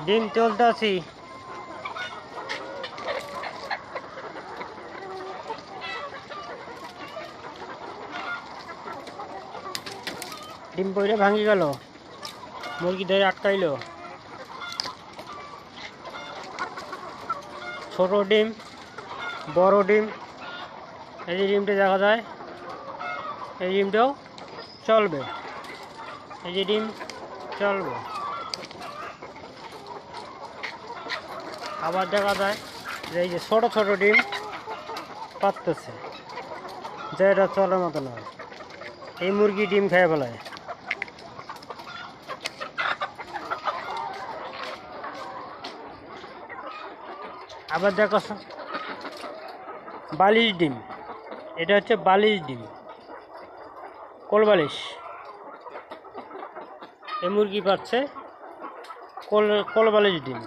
ডিম তুলতাছি। ডিম পইরে ভাঙি গেল, মুরগি ধরে আটকাইলো। ছোট ডিম, বড় ডিম, এই যে ডিমটা দেখা যায়, এই ডিমটাও চলবে, এই যে ডিম চলবে। আবার দেখা যায় যে এই যে ছোট ছোট ডিম পাততেছে, যে এটা চলার মতো নয়। এই মুরগি ডিম খেয়ে ফেলায়। আবার দেখো বালিশ ডিম, এটা হচ্ছে বালিশ ডিম, কোলবালিশ। এই মুরগি পাচ্ছে কোলবালিশ ডিম।